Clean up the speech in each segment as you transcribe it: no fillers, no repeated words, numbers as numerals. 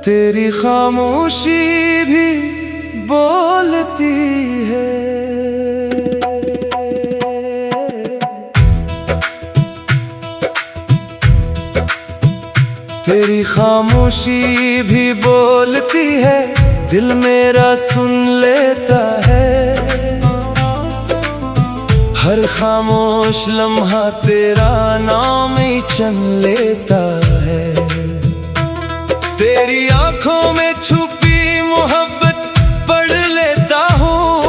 तेरी खामोशी भी बोलती है। तेरी खामोशी भी बोलती है, दिल मेरा सुन लेता है। हर खामोश लम्हा तेरा नाम ही चन लेता है। तेरी आंखों में छुपी मोहब्बत पढ़ लेता हूँ,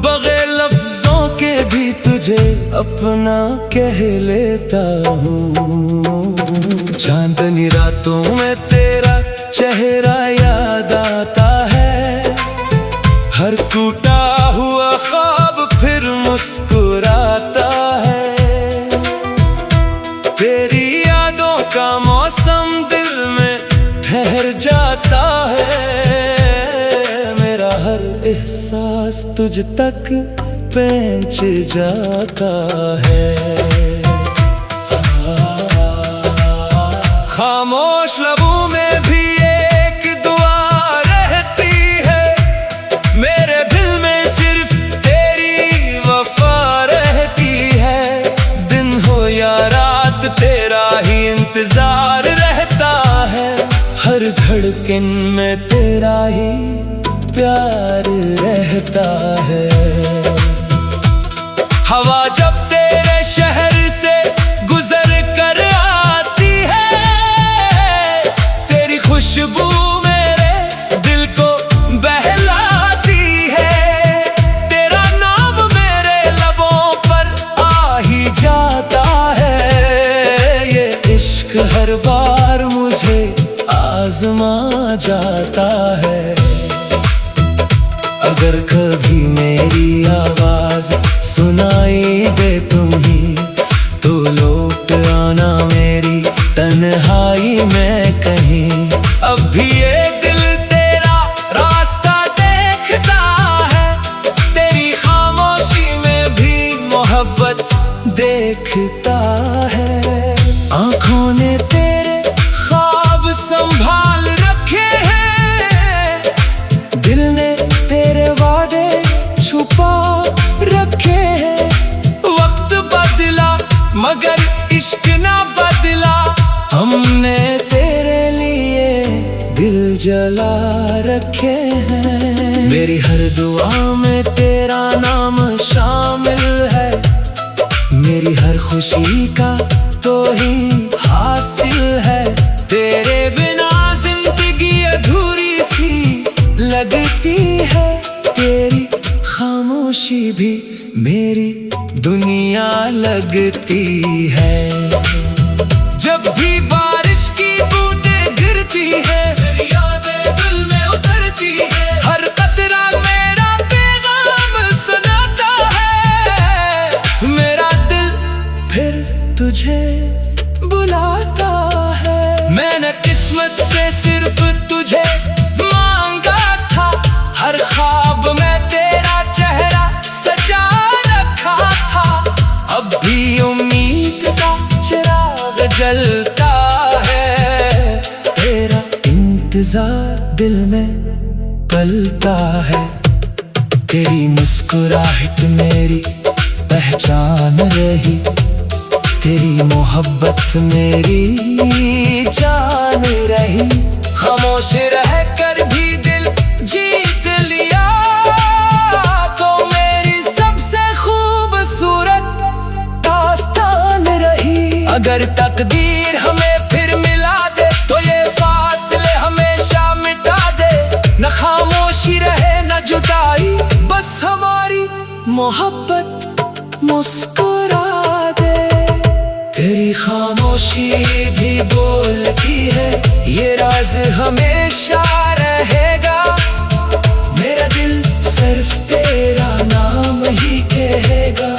बगैर लफ्जों के भी तुझे अपना कह लेता हूँ। चांदनी रातों में तेरा चेहरा याद आता है, हर टूटा हुआ ख्वाब फिर मुस्कुराता है। तेरी यादों का मौसम दिल में ठहर जाता है, मेरा हर एहसास तुझ तक पहुंच जाता है। खामोश लबों में भी एक दुआ रहती है, मेरे दिल में सिर्फ तेरी वफा रहती है। दिन हो या रात तेरा ही इंतजार रहता है, हर धड़कन में तेरा ही प्यार रहता है। हवा जब तेरे शहर से गुजर कर आती है, तेरी खुशबू मेरे दिल को बहलाती है। तेरा नाम मेरे लबों पर आ ही जाता है, ये इश्क हर बार मुझे आजमा जाता है। अगर कभी मेरी आवाज सुनाई दे तुम्हें, तो लौट आना मेरी तन्हाई में कहीं। अब भी ये दिल तेरा रास्ता देखता है, तेरी खामोशी में भी मोहब्बत देखता है। आंखों ने तेरे ख्वाब संभाल रखे हैं, दिल ने तेरे वादे छुपा रखे हैं। वक्त बदला मगर इश्क ना बदला, हमने तेरे लिए दिल जला रखे हैं। मेरी हर दुआ में तेरा नाम शामिल है, मेरी हर खुशी का तो ही हासिल है। तेरे बिना जिंदगी अधूरी सी लगती है, तेरी खामोशी भी मेरी दुनिया लगती है। जब भी बारिश की बूंदें गिरती है, तेरी यादें दिल में उतरती है। हर कतरा मेरा पैगाम सुनाता है, मेरा दिल फिर तुझे बुलाता है। मैंने किस्मत से सिर्फ तुझे मांगा था, हर ख्वाब में तेरा चेहरा सजा रखा था। अब भी उम्मीद का चिराग जलता है, तेरा इंतजार दिल में पलता है। तेरी मुस्कुराहट मेरी पहचान रही, तेरी मोहब्बत मेरी जान रही। खामोश रह कर भी दिल जीत लिया, तो मेरी सबसे खूबसूरत दास्तान रही। अगर तकदीर हमें फिर मिला दे, तो ये फासले हमेशा मिटा दे। न खामोशी रहे न जुदाई, बस हमारी मोहब्बत मुस्कुरा दे। तेरी खामोशी भी बोलती है, ये राज हमेशा रहेगा। मेरा दिल सिर्फ तेरा नाम ही कहेगा।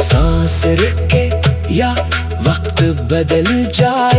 सांस रुके या वक्त बदल जाए,